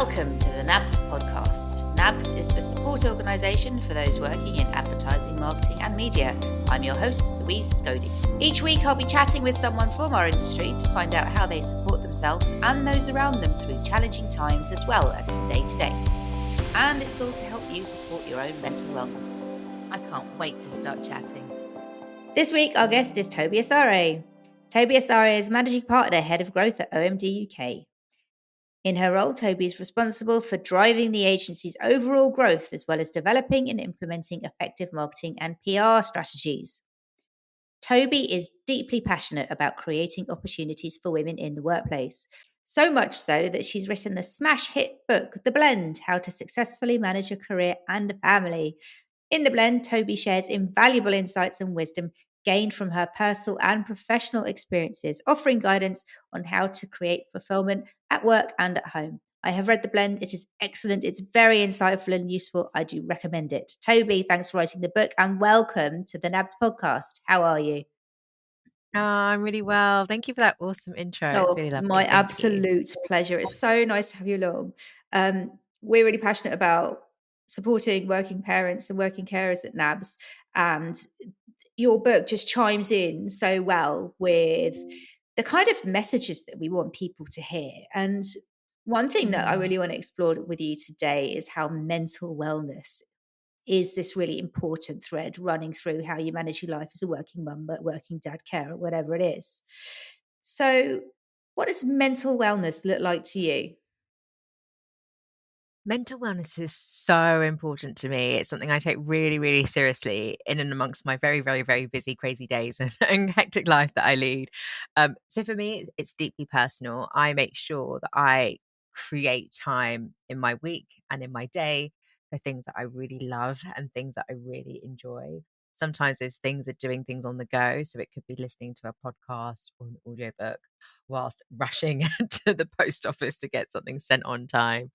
Welcome to the NABS podcast. NABS is the support organisation for those working in advertising, marketing and media. I'm your host, Louise Scody. Each week I'll be chatting with someone from our industry to find out how they support themselves and those around them through challenging times as well as the day-to-day. And it's all to help you support your own mental wellness. I can't wait to start chatting. This week our guest is Tobi Asare. Tobi Asare is Managing Partner, Head of Growth at OMD UK. In her role, Tobi is responsible for driving the agency's overall growth, as well as developing and implementing effective marketing and PR strategies. Tobi is deeply passionate about creating opportunities for women in the workplace, so much so that she's written the smash hit book, The Blend: How to Successfully Manage a Career and a Family. In The Blend, Tobi shares invaluable insights and wisdom gained from her personal and professional experiences, offering guidance on how to create fulfillment at work and at home. I have read The Blend. It is excellent. It's very insightful and useful. I do recommend it. Tobi, thanks for writing the book and welcome to the NABS podcast. How are you? Oh, I'm really well. Thank you for that awesome intro. It's really lovely. My absolute pleasure. It's so nice to have you along. We're really passionate about supporting working parents and working carers at NABS, and your book just chimes in so well with the kind of messages that we want people to hear. And one thing that I really want to explore with you today is how mental wellness is this really important thread running through how you manage your life as a working mum, working dad, carer, whatever it is. So what does mental wellness look like to you? Mental wellness is so important to me. It's something I take really, really seriously in and amongst my very, very, very busy, crazy days and hectic life that I lead. So for me, it's deeply personal. I make sure that I create time in my week and in my day for things that I really love and things that I really enjoy. Sometimes those things are doing things on the go. So it could be listening to a podcast or an audiobook whilst rushing to the post office to get something sent on time.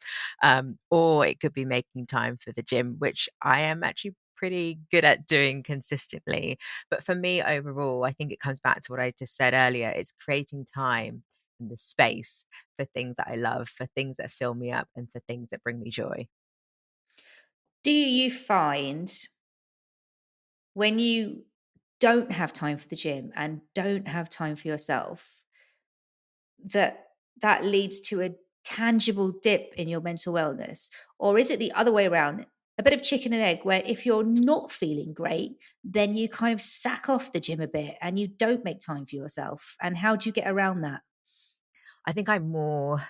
Or it could be making time for the gym, which I am actually pretty good at doing consistently. But for me overall, I think it comes back to what I just said earlier. It's creating time and the space for things that I love, for things that fill me up, and for things that bring me joy. Do you find when you don't have time for the gym and don't have time for yourself, that leads to a tangible dip in your mental wellness? Or is it the other way around, a bit of chicken and egg, where if you're not feeling great, then you kind of sack off the gym a bit and you don't make time for yourself? And how do you get around that? I think I'm more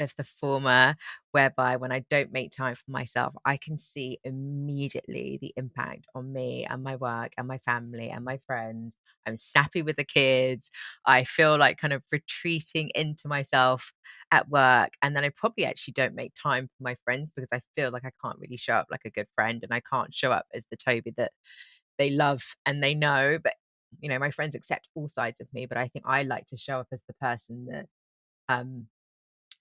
of the former, whereby when I don't make time for myself, I can see immediately the impact on me and my work and my family and my friends. I'm snappy with the kids. I feel like kind of retreating into myself at work. And then I probably actually don't make time for my friends because I feel like I can't really show up like a good friend and I can't show up as the Tobi that they love and they know. But, my friends accept all sides of me, but I think I like to show up as the person that um,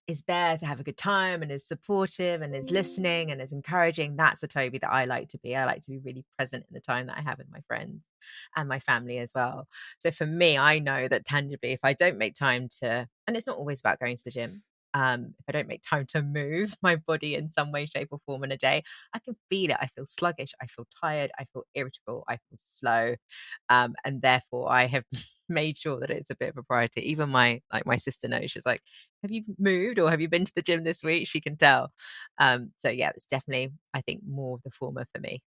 is there to have a good time and is supportive and is listening and is encouraging. That's a Tobi that I like to be. I like to be really present in the time that I have with my friends and my family as well. So for me, I know that tangibly, if I don't make time to, and it's not always about going to the gym, if I don't make time to move my body in some way, shape, or form in a day, I can feel it. I feel sluggish. I feel tired. I feel irritable. I feel slow. And therefore, I have made sure that it's a bit of a priority. Even my sister knows. She's like, "Have you moved or have you been to the gym this week?" She can tell. So yeah, it's definitely, I think, more of the former for me.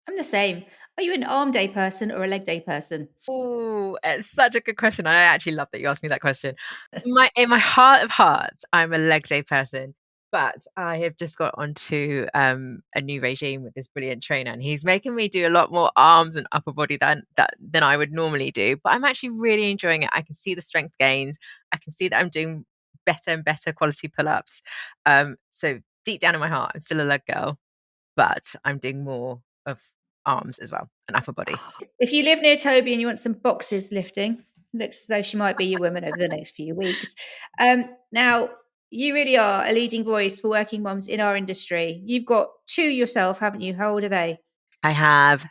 I'm the same. Are you an arm day person or a leg day person? Oh, it's such a good question. I actually love that you asked me that question. In my heart of hearts, I'm a leg day person, but I have just got onto a new regime with this brilliant trainer, and he's making me do a lot more arms and upper body than I would normally do. But I'm actually really enjoying it. I can see the strength gains. I can see that I'm doing better and better quality pull-ups. So deep down in my heart, I'm still a leg girl, but I'm doing more of arms as well and upper body. If you live near Tobi and you want some boxes lifting, looks as though she might be your woman over the next few weeks. Now, you really are a leading voice for working moms in our industry. You've got two yourself, haven't you? How old are they? I have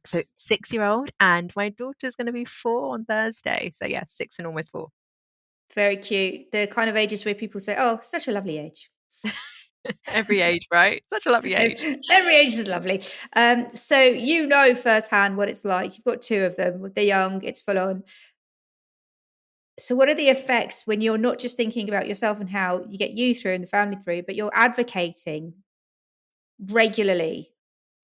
so 6-year-old and my daughter's going to be 4 on Thursday. So yeah, 6 and almost 4. Very cute. The kind of ages where people say, "Oh, such a lovely age." Every age, right? Such a lovely age. Every age is lovely. So you know firsthand what it's like. You've got two of them. They're young. It's full on. So what are the effects when you're not just thinking about yourself and how you get you through and the family through, but you're advocating regularly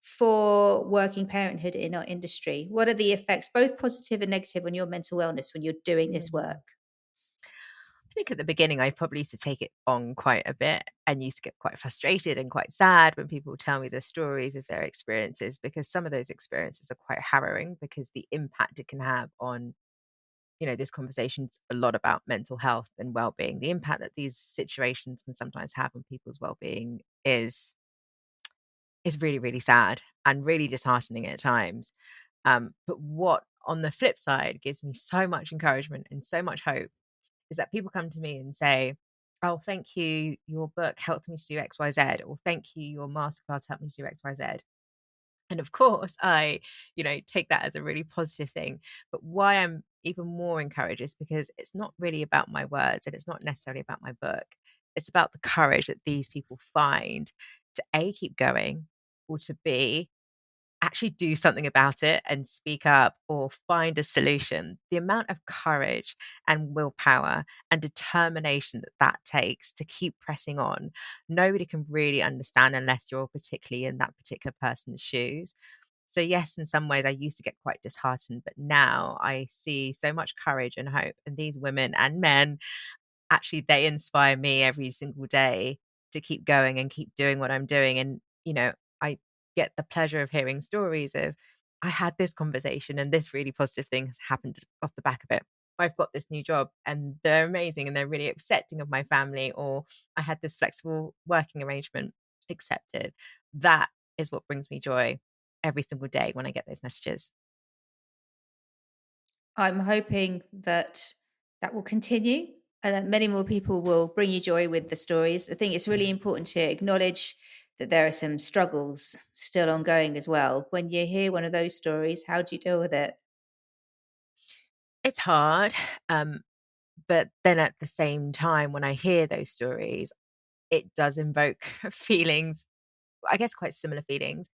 for working parenthood in our industry? What are the effects, both positive and negative, on your mental wellness when you're doing this Mm. work? I think at the beginning, I probably used to take it on quite a bit and used to get quite frustrated and quite sad when people tell me the stories of their experiences, because some of those experiences are quite harrowing, because the impact it can have on, this conversation's a lot about mental health and well-being. The impact that these situations can sometimes have on people's well-being is really, really sad and really disheartening at times. But what, on the flip side, gives me so much encouragement and so much hope is that people come to me and say, "Oh, thank you. Your book helped me to do XYZ," or "Thank you. Your masterclass helped me to do XYZ." And of course, I, take that as a really positive thing. But why I'm even more encouraged is because it's not really about my words and it's not necessarily about my book. It's about the courage that these people find to A, keep going, or to B, actually do something about it and speak up or find a solution. The amount of courage and willpower and determination that that takes to keep pressing on, nobody can really understand unless you're particularly in that particular person's shoes. So, yes, in some ways, I used to get quite disheartened, but now I see so much courage and hope. And these women and men, actually, they inspire me every single day to keep going and keep doing what I'm doing. And, I get the pleasure of hearing stories of, I had this conversation and this really positive thing has happened off the back of it. I've got this new job and they're amazing and they're really accepting of my family, or I had this flexible working arrangement accepted. That is what brings me joy every single day when I get those messages. I'm hoping that that will continue and that many more people will bring you joy with the stories. I think it's really important to acknowledge that there are some struggles still ongoing as well. When you hear one of those stories, how do you deal with it? It's hard. Um, but then at the same time, when I hear those stories, it does invoke feelings, I guess quite similar feelings.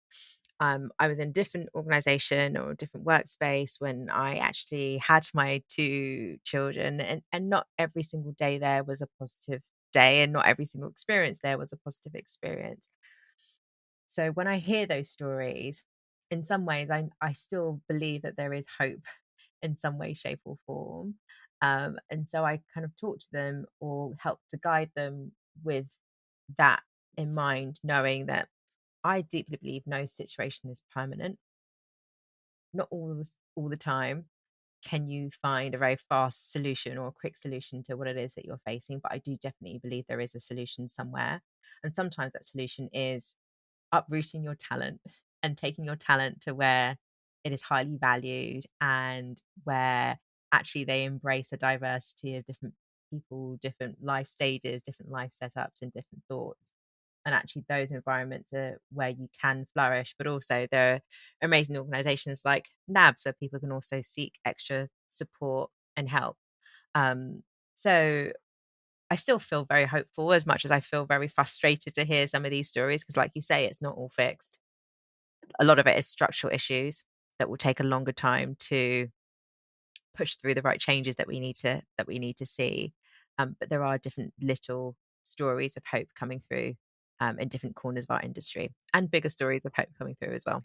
I was in a different organization or a different workspace when I actually had my two children, and not every single day there was a positive day, and not every single experience there was a positive experience. So when I hear those stories, in some ways, I still believe that there is hope in some way, shape, or form. And so I kind of talk to them or help to guide them with that in mind, knowing that I deeply believe no situation is permanent. Not all the time can you find a very fast solution or a quick solution to what it is that you're facing, but I do definitely believe there is a solution somewhere. And sometimes that solution is uprooting your talent and taking your talent to where it is highly valued and where actually they embrace a diversity of different people, different life stages, different life setups, and different thoughts. And actually, those environments are where you can flourish, but also there are amazing organizations like NABS where people can also seek extra support and help. Um, so I still feel very hopeful, as much as I feel very frustrated to hear some of these stories, because like you say, it's not all fixed. A lot of it is structural issues that will take a longer time to push through the right changes that we need to see. But there are different little stories of hope coming through in different corners of our industry, and bigger stories of hope coming through as well.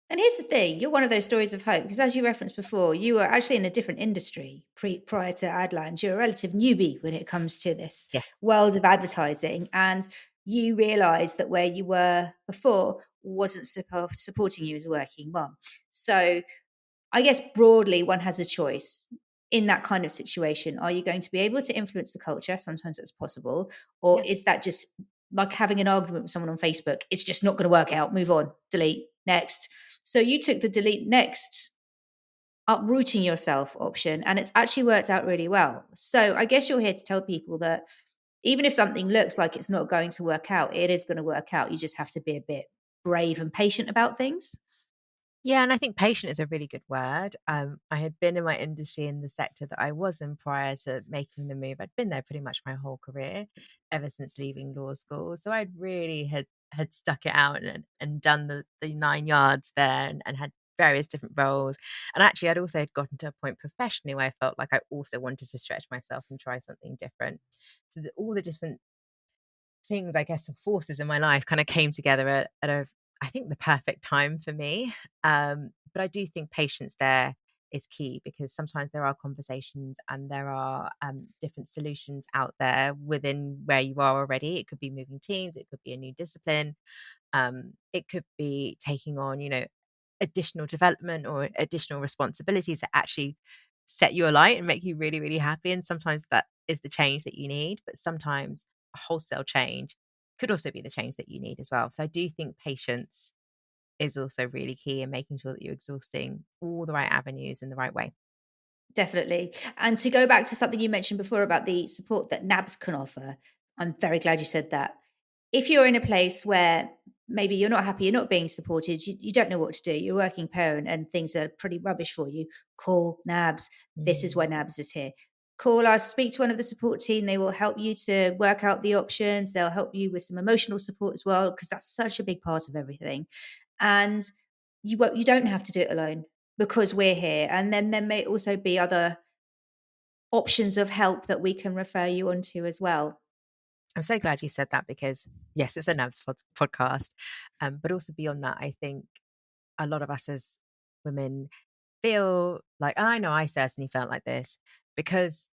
And here's the thing, you're one of those stories of hope because, as you referenced before, you were actually in a different industry prior to Adland. You're a relative newbie when it comes to this Yes. world of advertising, and you realised that where you were before wasn't supporting you as a working mum. So I guess broadly, one has a choice in that kind of situation. Are you going to be able to influence the culture? Sometimes it's possible. Or Yeah. is that just like having an argument with someone on Facebook? It's just not going to work out. Move on, delete, next. So you took the delete next, uprooting yourself option, and it's actually worked out really well. So I guess you're here to tell people that even if something looks like it's not going to work out, it is going to work out. You just have to be a bit brave and patient about things. Yeah, and I think patient is a really good word. I had been in my industry in the sector that I was in prior to making the move. I'd been there pretty much my whole career, ever since leaving law school. So I'd really had stuck it out and done the 9 yards there and had various different roles. And actually, I'd also had gotten to a point professionally where I felt like I also wanted to stretch myself and try something different. So all the different things, I guess, and forces in my life kind of came together at a, I think, the perfect time for me. But I do think patience there is key, because sometimes there are conversations and there are different solutions out there within where you are already. It could be moving teams, it could be a new discipline, it could be taking on, additional development or additional responsibilities that actually set you alight and make you really, really happy. And sometimes that is the change that you need, but sometimes a wholesale change could also be the change that you need as well. So I do think patience is also really key in making sure that you're exhausting all the right avenues in the right way. Definitely. And to go back to something you mentioned before about the support that NABS can offer, I'm very glad you said that. If you're in a place where maybe you're not happy, you're not being supported, you don't know what to do, you're a working parent and things are pretty rubbish for you, call NABS. This is why Mm. NABS is here. Call us, speak to one of the support team. They will help you to work out the options. They'll help you with some emotional support as well, because that's such a big part of everything. And you don't have to do it alone, because we're here. And then there may also be other options of help that we can refer you onto as well. I'm so glad you said that, because yes, it's a NABS podcast, but also beyond that, I think a lot of us as women feel like, and I know I certainly felt like this, because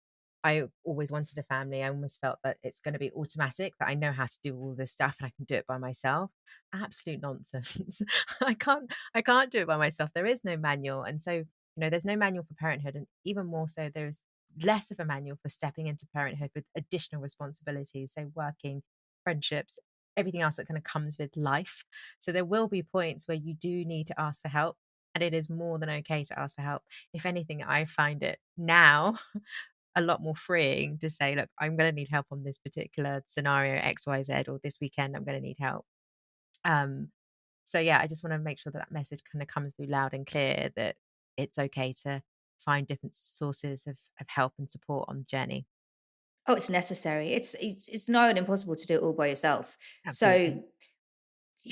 I always wanted a family. I almost felt that it's going to be automatic, that I know how to do all this stuff and I can do it by myself. Absolute nonsense. I can't do it by myself. There is no manual. And so, there's no manual for parenthood. And even more so, there's less of a manual for stepping into parenthood with additional responsibilities. So working, friendships, everything else that kind of comes with life. So there will be points where you do need to ask for help. And it is more than okay to ask for help. If anything, I find it now a lot more freeing to say, look, I'm going to need help on this particular scenario, XYZ, or this weekend, I'm going to need help. Um, so yeah, I just want to make sure that that message kind of comes through loud and clear, that it's okay to find different sources of help and support on the journey. Oh, it's necessary. It's not impossible to do it all by yourself. So Absolutely.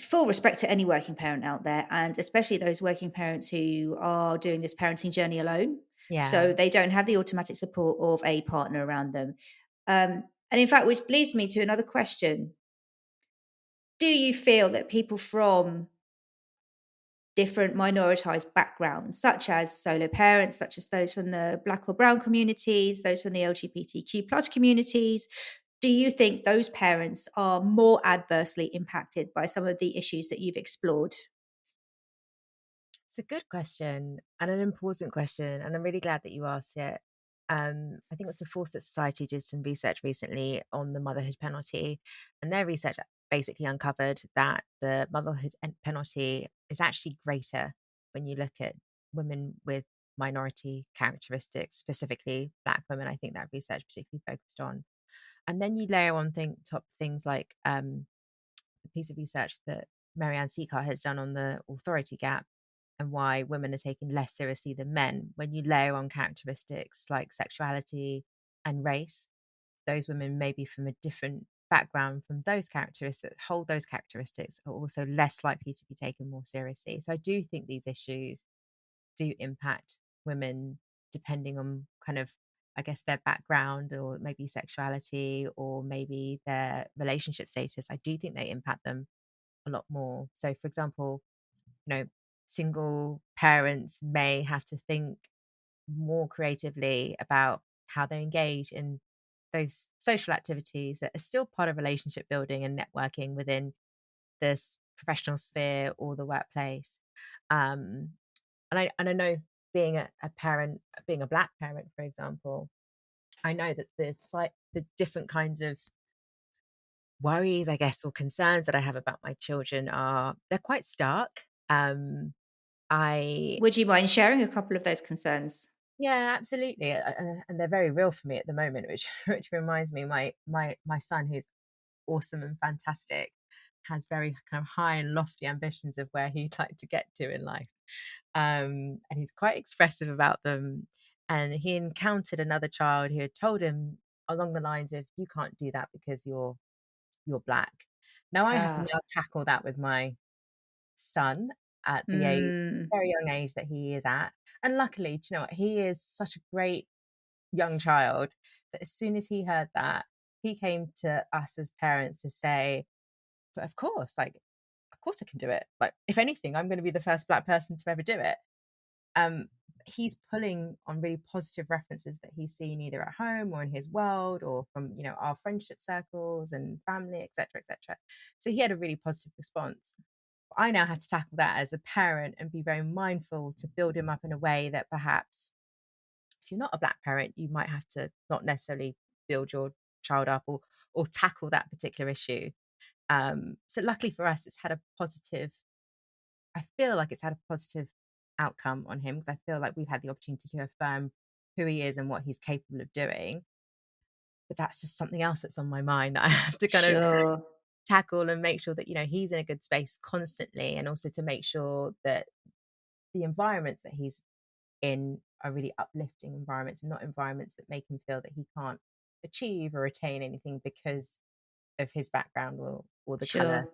full respect to any working parent out there, and especially those working parents who are doing this parenting journey alone. Yeah. So they don't have the automatic support of a partner around them. And in fact, which leads me to another question. Do you feel that people from different minoritized backgrounds, such as solo parents, such as those from the Black or Brown communities, those from the LGBTQ plus communities, do you think those parents are more adversely impacted by some of the issues that you've explored? It's a good question and an important question, and I'm really glad that you asked it. I think it was the Fawcett Society did some research recently on the motherhood penalty, and their research basically uncovered that the motherhood penalty is actually greater when you look at women with minority characteristics, specifically Black women. I think that research particularly focused on, and then you layer on top things like a piece of research that Marianne Seacart has done on the authority gap and why women are taken less seriously than men. When you layer on characteristics like sexuality and race, those women may be from a different background from those characteristics, hold those characteristics, are also less likely to be taken more seriously. So I do think these issues do impact women depending on kind of, I guess, their background or maybe sexuality or maybe their relationship status. I do think they impact them a lot more. So, for example, you know, single parents may have to think more creatively about how they engage in those social activities that are still part of relationship building and networking within this professional sphere or the workplace. Um, and I know, being a parent, being a Black parent, for example, I know that the different kinds of worries, I guess, or concerns that I have about my children they're quite stark. I Would you mind sharing a couple of those concerns? Yeah, absolutely, and they're very real for me at the moment, which which reminds me, my son, who's awesome and fantastic, has very kind of high and lofty ambitions of where he'd like to get to in life. And he's quite expressive about them. And he encountered another child who had told him along the lines of, "You can't do that because you're black." Now I have to Ah. now tackle that with my son at the age, Mm. very young age that he is at. And luckily, do you know what? He is such a great young child that as soon as he heard that, he came to us as parents to say, "But of course, like, of course I can do it. Like, if anything, I'm going to be the first black person to ever do it." Um, he's pulling on really positive references that he's seen either at home or in his world or from, our friendship circles and family, etc., etc. So he had a really positive response. I now have to tackle that as a parent and be very mindful to build him up in a way that perhaps if you're not a black parent, you might have to not necessarily build your child up or tackle that particular issue. So luckily for us, it's had a positive. I feel like it's had a positive outcome on him because I feel like we've had the opportunity to affirm who he is and what he's capable of doing. But that's just something else that's on my mind that I have to kind of Sure. tackle and make sure that he's in a good space constantly, and also to make sure that the environments that he's in are really uplifting environments and not environments that make him feel that he can't achieve or attain anything because of his background or the color Sure.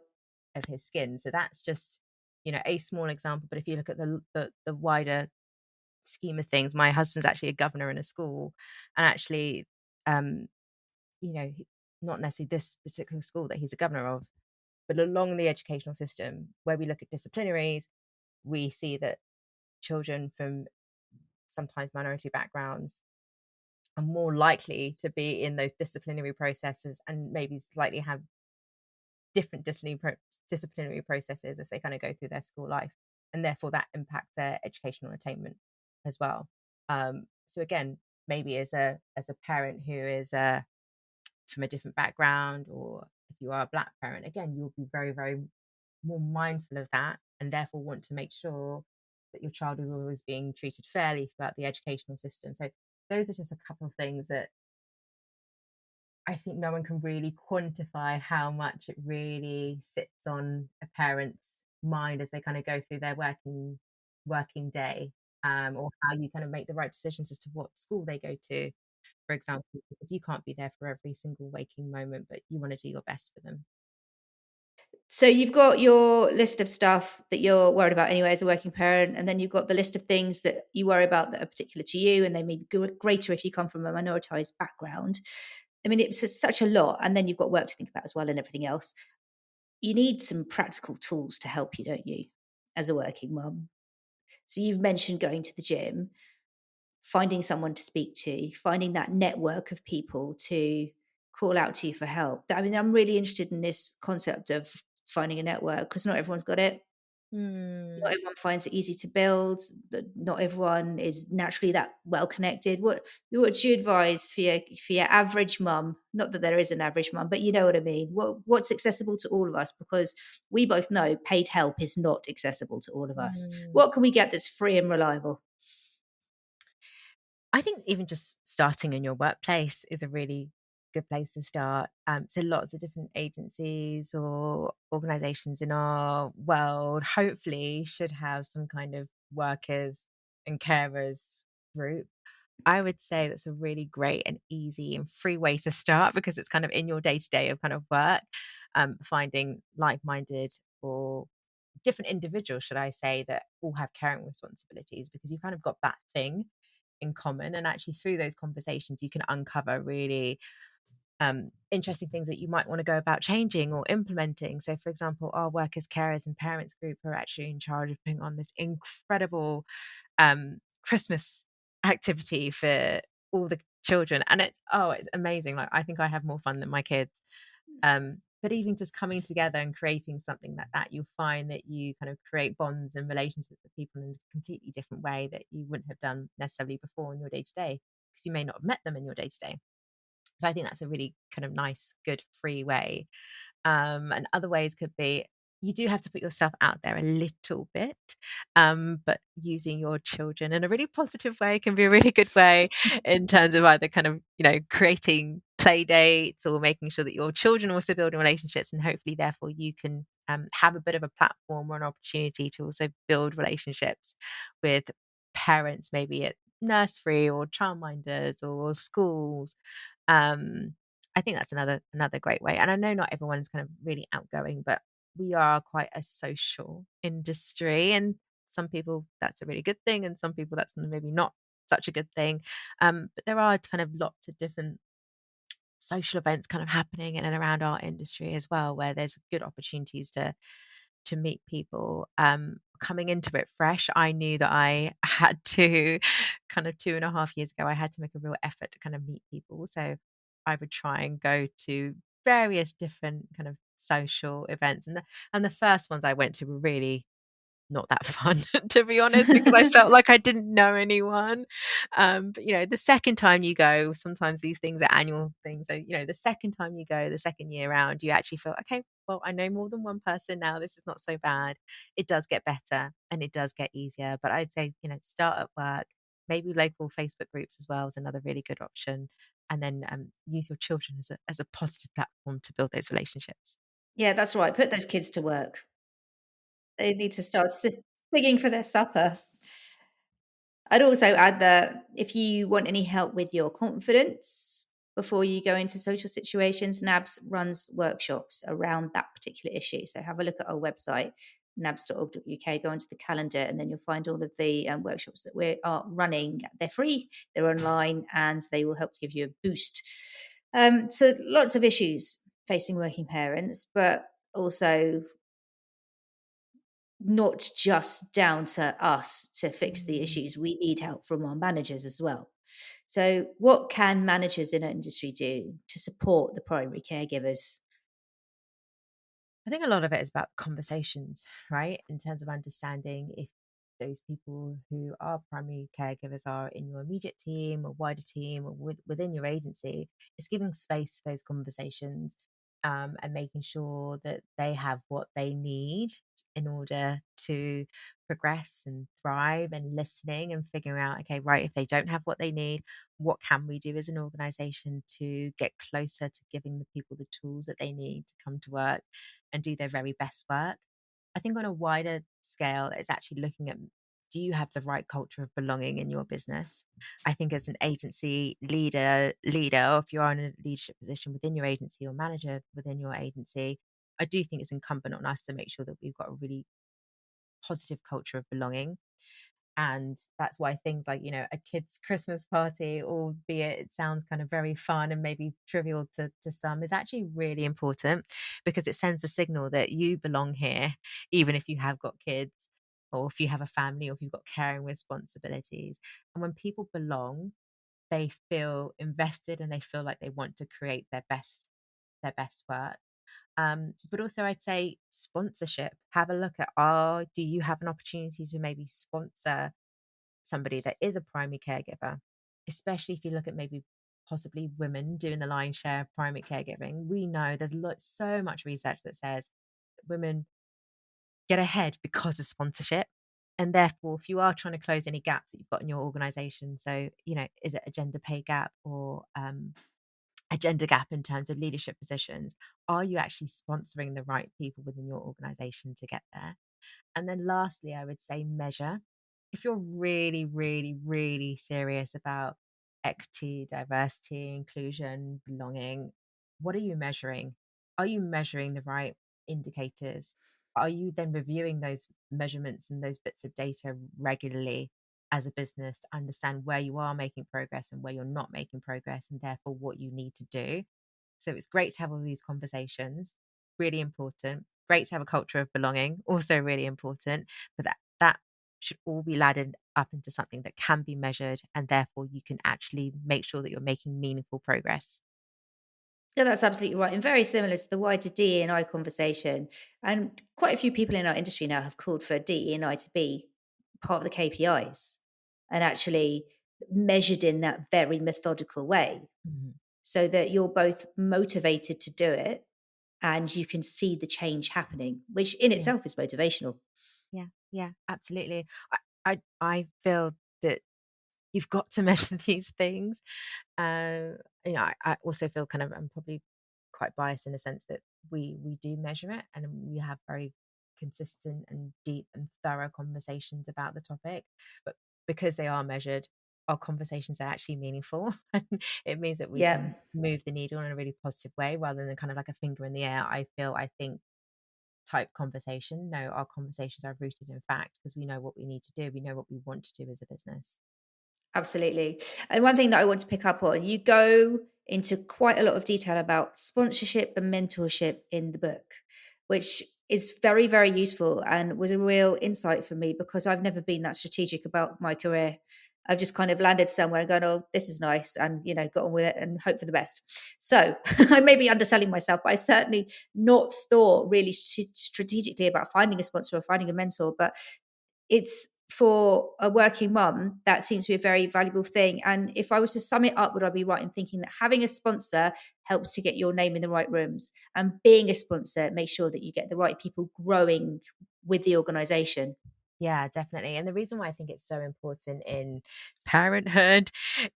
of his skin. So that's just a small example. But if you look at the wider scheme of things, my husband's actually a governor in a school, and actually, um, not necessarily this particular school that he's a governor of, but along the educational system, where we look at disciplinaries, we see that children from sometimes minority backgrounds are more likely to be in those disciplinary processes and maybe slightly have different disciplinary processes as they kind of go through their school life, and therefore that impacts their educational attainment as well. So again, maybe as a parent who is from a different background, or if you are a black parent, again, you'll be very, very more mindful of that, and therefore want to make sure that your child is always being treated fairly throughout the educational system. So those are just a couple of things that I think no one can really quantify how much it really sits on a parent's mind as they kind of go through their working day, or how you kind of make the right decisions as to what school they go to, for example, because you can't be there for every single waking moment, but you want to do your best for them. So you've got your list of stuff that you're worried about anyway as a working parent, and then you've got the list of things that you worry about that are particular to you, and they may be greater if you come from a minoritized background. I mean, it's just such a lot, and then you've got work to think about as well and everything else. You need some practical tools to help you, don't you, as a working mum? So you've mentioned going to the gym, finding someone to speak to, finding that network of people to call out to you for help. I mean, I'm really interested in this concept of finding a network because not everyone's got it. Hmm. Not everyone finds it easy to build. Not everyone is naturally that well connected. What do you advise for your average mum? Not that there is an average mum, but you know what I mean. What's accessible to all of us? Because we both know paid help is not accessible to all of us. Hmm. What can we get that's free and reliable? I think even just starting in your workplace is a really good place to start. So lots of different agencies or organizations in our world hopefully should have some kind of workers and carers group. I would say that's a really great and easy and free way to start, because it's kind of in your day to day of kind of work, finding like minded or different individuals, should I say, that all have caring responsibilities, because you've kind of got that thing in common. And actually, through those conversations, you can uncover really interesting things that you might want to go about changing or implementing. So, for example, our workers, carers, and parents group are actually in charge of putting on this incredible Christmas activity for all the children, and it's amazing. Like, I think I have more fun than my kids. But even just coming together and creating something like that, you'll find that you kind of create bonds and relationships with people in a completely different way that you wouldn't have done necessarily before in your day to day, because you may not have met them in your day to day. So I think that's a really kind of nice, good, free way. And other ways could be, you do have to put yourself out there a little bit, but using your children in a really positive way can be a really good way in terms of either kind of, creating play dates or making sure that your children are also building relationships, and hopefully, therefore, you can have a bit of a platform or an opportunity to also build relationships with parents, maybe at nursery or childminders or schools. Um, I think that's another great way. And I know not everyone's kind of really outgoing, but we are quite a social industry, and some people that's a really good thing, and some people that's maybe not such a good thing. But there are kind of lots of different social events kind of happening in and around our industry as well, where there's good opportunities to meet people. Coming into it fresh, I knew that I had to kind of 2.5 years ago, I had to make a real effort to kind of meet people. So I would try and go to various different kind of social events. And the first ones I went to were really not that fun, to be honest, because I felt like I didn't know anyone. But the second time you go, sometimes these things are annual things. So, the second time you go, the second year round, you actually feel, okay, well, I know more than one person now. This is not so bad. It does get better and it does get easier. But I'd say, start at work, maybe local Facebook groups as well is another really good option. And then use your children as a positive platform to build those relationships. Yeah, that's right. Put those kids to work. They need to start singing for their supper. I'd also add that if you want any help with your confidence before you go into social situations, NABS runs workshops around that particular issue. So have a look at our website, nabs.org.uk, go onto the calendar, and then you'll find all of the workshops that we are running. They're free, they're online, and they will help to give you a boost. So lots of issues facing working parents, but also not just down to us to fix the Mm. issues. We need help from our managers as well. So, what can managers in our industry do to support the primary caregivers? I think a lot of it is about conversations, right? In terms of understanding if those people who are primary caregivers are in your immediate team or wider team or within your agency, it's giving space to those conversations, and making sure that they have what they need in order to progress and thrive, and listening and figuring out, okay, right, if they don't have what they need, what can we do as an organization to get closer to giving the people the tools that they need to come to work and do their very best work. I think on a wider scale, it's actually looking at, do you have the right culture of belonging in your business? I think as an agency leader, or if you're in a leadership position within your agency or manager within your agency, I do think it's incumbent on us to make sure that we've got a really positive culture of belonging. And that's why things like, a kid's Christmas party, albeit it sounds kind of very fun and maybe trivial to some, is actually really important, because it sends a signal that you belong here, even if you have got kids, or if you have a family, or if you've got caring responsibilities. And when people belong, they feel invested and they feel like they want to create their best work. But also I'd say sponsorship. Have a look at, do you have an opportunity to maybe sponsor somebody that is a primary caregiver, especially if you look at maybe possibly women doing the lion's share of primary caregiving. We know there's so much research that says that women get ahead because of sponsorship. And therefore, if you are trying to close any gaps that you've got in your organization, so, is it a gender pay gap, or a gender gap in terms of leadership positions, are you actually sponsoring the right people within your organization to get there? And then lastly, I would say measure. If you're really, really, really serious about equity, diversity, inclusion, belonging, what are you measuring? Are you measuring the right indicators? Are you then reviewing those measurements and those bits of data regularly as a business to understand where you are making progress and where you're not making progress, and therefore what you need to do? So it's great to have all these conversations, really important. Great to have a culture of belonging, also really important. But that should all be laddered up into something that can be measured, and therefore you can actually make sure that you're making meaningful progress. Yeah, that's absolutely right. And very similar to the wider DE&I conversation. And quite a few people in our industry now have called for DE&I to be part of the KPIs and actually measured in that very methodical way Mhm. so that you're both motivated to do it and you can see the change happening, which in Yeah. itself is motivational. Yeah. Yeah. Absolutely. I feel that you've got to measure these things. Uh, I also feel kind of I'm probably quite biased in the sense that we do measure it, and we have very consistent and deep and thorough conversations about the topic. But because they are measured, our conversations are actually meaningful, and it means that we Yeah, can move the needle in a really positive way rather than kind of like a finger in the air. I think type conversation. No, our conversations are rooted in fact because we know what we need to do. We know what we want to do as a business. absolutely. And one thing that I want to pick up on, you go into quite a lot of detail about sponsorship and mentorship in the book, which is very, very useful and was a real insight for me because I've never been that strategic about my career. I've just kind of landed somewhere and gone, oh, this is nice, and got on with it and hope for the best. So I may be underselling myself, but I certainly not thought really strategically about finding a sponsor or finding a mentor. But it's for a working mum, that seems to be a very valuable thing. And if I was to sum it up, would I be right in thinking that having a sponsor helps to get your name in the right rooms, and being a sponsor makes sure that you get the right people growing with the organization? Yeah, definitely. And the reason why I think it's so important in parenthood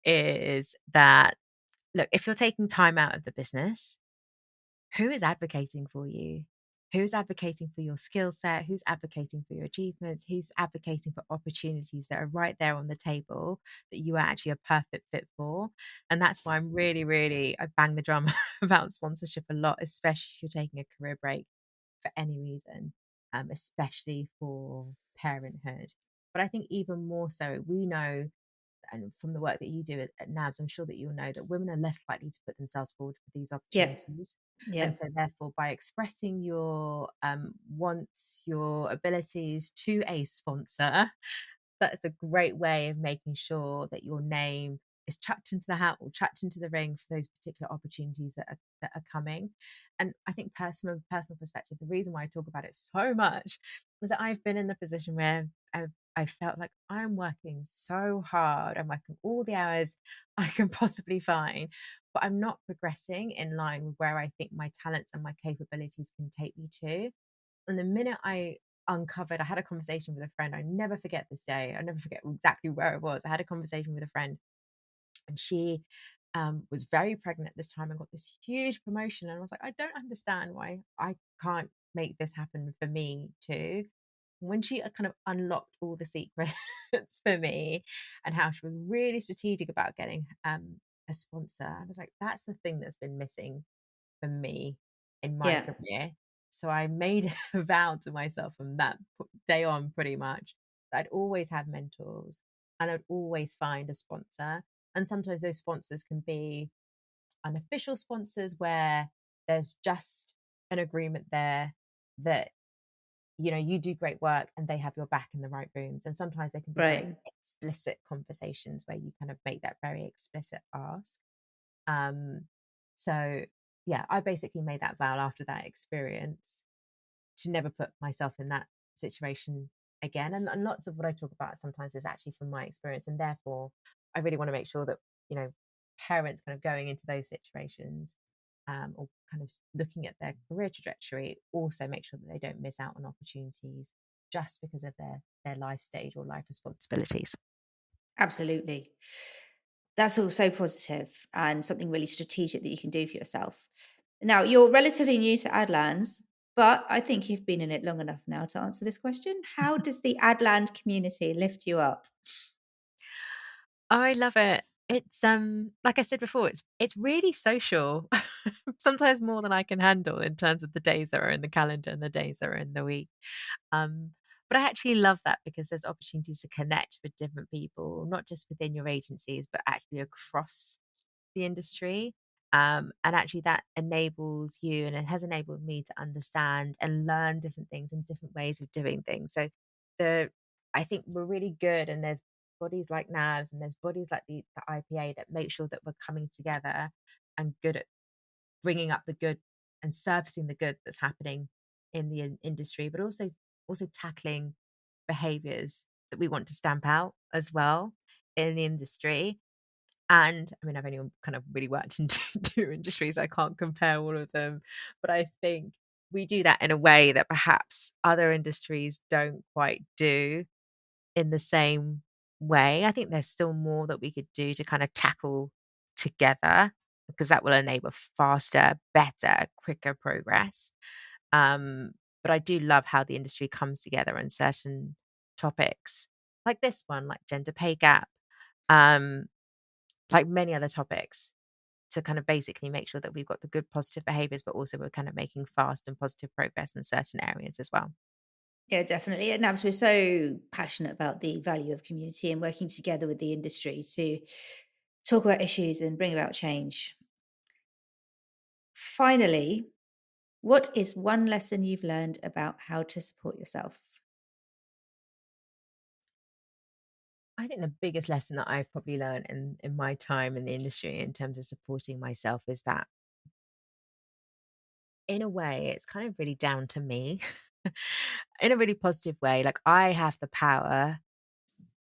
is that, look, if you're taking time out of the business, who is advocating for you? Who's advocating for your skill set? Who's advocating for your achievements? Who's advocating for opportunities that are right there on the table that you are actually a perfect fit for? And that's why I'm really, really, I bang the drum about sponsorship a lot, especially if you're taking a career break for any reason, especially for parenthood. But I think even more so, we know, and from the work that you do at NABS, I'm sure that you'll know that women are less likely to put themselves forward for these Yeah, opportunities. And yeah, so, therefore, by expressing your wants, your abilities to a sponsor, that's a great way of making sure that your name is chucked into the hat or chucked into the ring for those particular opportunities that are coming. And I think personal perspective, the reason why I talk about it so much is that I've been in the position where I felt like I'm working so hard. I'm working all the hours I can possibly find, but I'm not progressing in line with where I think my talents and my capabilities can take me to. And the minute I had a conversation with a friend. I never forget this day. I never forget exactly where it was. I had a conversation with a friend, and she was very pregnant at this time and got this huge promotion. And I was like, I don't understand why I can't make this happen for me too. When she kind of unlocked all the secrets for me and how she was really strategic about getting a sponsor, I was like, that's the thing that's been missing for me in my yeah, career. So I made a vow to myself from that day on, pretty much, that I'd always have mentors and I'd always find a sponsor. And sometimes those sponsors can be unofficial sponsors where there's just an agreement there that you do great work and they have your back in the right rooms. And sometimes they can be very right. explicit conversations where you kind of make that very explicit ask. um, so yeah, I basically made that vow after that experience to never put myself in that situation again. And lots of what I talk about sometimes is actually from my experience. And therefore, I really want to make sure that, you know, parents kind of going into those situations, or kind of looking at their career trajectory, also make sure that they don't miss out on opportunities just because of their life stage or life responsibilities. Absolutely. That's all so positive and something really strategic that you can do for yourself. Now, you're relatively new to Adlands, but I think you've been in it long enough now to answer this question. How does the Adland community lift you up? I love it. It's like I said before, it's really social. Sometimes more than I can handle in terms of the days that are in the calendar and the days that are in the week. Um, but I actually love that because there's opportunities to connect with different people, not just within your agencies, but actually across the industry. And actually that enables you, and it has enabled me to understand and learn different things and different ways of doing things. So the I think we're really good, and there's bodies like NAVs and there's bodies like the IPA that make sure that we're coming together and good at bringing up the good and surfacing the good that's happening in the industry, but also tackling behaviors that we want to stamp out as well in the industry. And I mean, I've only kind of really worked in two industries. I can't compare all of them. But I think we do that in a way that perhaps other industries don't quite do in the same way. I think there's still more that we could do to kind of tackle together, because that will enable faster, better, quicker progress. But I do love how the industry comes together on certain topics like this one, like gender pay gap, um, like many other topics, to kind of basically make sure that we've got the good positive behaviors, but also we're kind of making fast and positive progress in certain areas as well. Yeah, definitely. At NABS, we're so passionate about the value of community and working together with the industry to talk about issues and bring about change. Finally, what is one lesson you've learned about how to support yourself? I think the biggest lesson that I've probably learned in my time in the industry in terms of supporting myself is that, in a way, it's kind of really down to me in a really positive way. Like, I have the power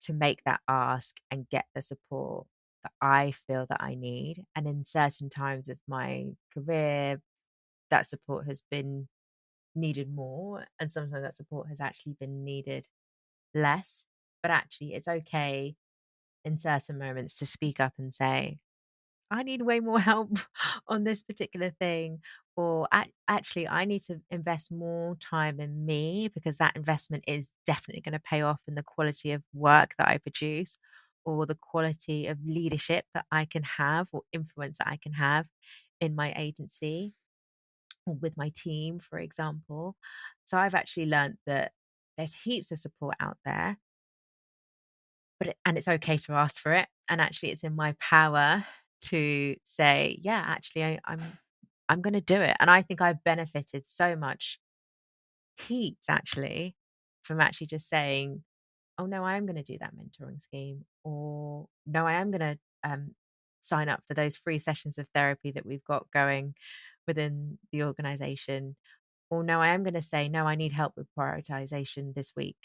to make that ask and get the support that I feel that I need. And in certain times of my career, that support has been needed more. And sometimes that support has actually been needed less. But actually, it's okay in certain moments to speak up and say, I need way more help on this particular thing. Or actually, I need to invest more time in me, because that investment is definitely going to pay off in the quality of work that I produce, or the quality of leadership that I can have, or influence that I can have in my agency or with my team, for example. So I've actually learned that there's heaps of support out there, and it's okay to ask for it. And actually, it's in my power to say, yeah, actually, I'm going to do it. And I think I've benefited so much, heaps actually, from actually just saying, oh no, I am going to do that mentoring scheme, or no, I am going to sign up for those free sessions of therapy that we've got going within the organization, or no, I am going to say, no, I need help with prioritization this week,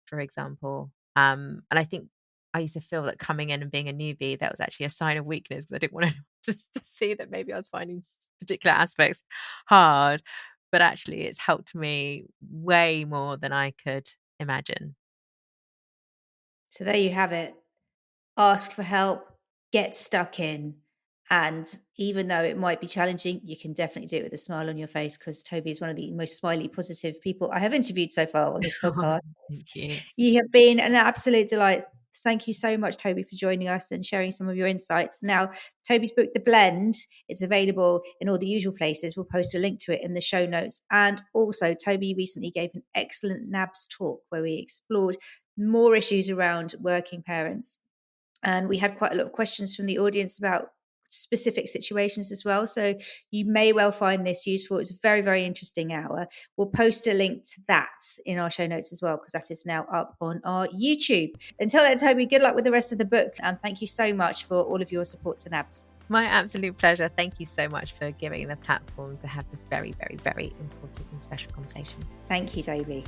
for example. And I think I used to feel that coming in and being a newbie, that was actually a sign of weakness, because I didn't want anyone to see that maybe I was finding particular aspects hard. But actually, it's helped me way more than I could imagine. So there you have it. Ask for help, get stuck in. And even though it might be challenging, you can definitely do it with a smile on your face, because Toby is one of the most smiley, positive people I have interviewed so far on this podcast. Thank you. You have been an absolute delight. Thank you so much, Toby, for joining us and sharing some of your insights. Now, Toby's book, The Blend, is available in all the usual places. We'll post a link to it in the show notes. And also, Toby recently gave an excellent NABS talk where we explored more issues around working parents. And we had quite a lot of questions from the audience about specific situations as well. So you may well find this useful. It's a very, very interesting hour. We'll post a link to that in our show notes as well, because that is now up on our YouTube. Until then, Toby, good luck with the rest of the book. And thank you so much for all of your support to NABS. My absolute pleasure. Thank you so much for giving the platform to have this very, very, very important and special conversation. Thank you, Toby.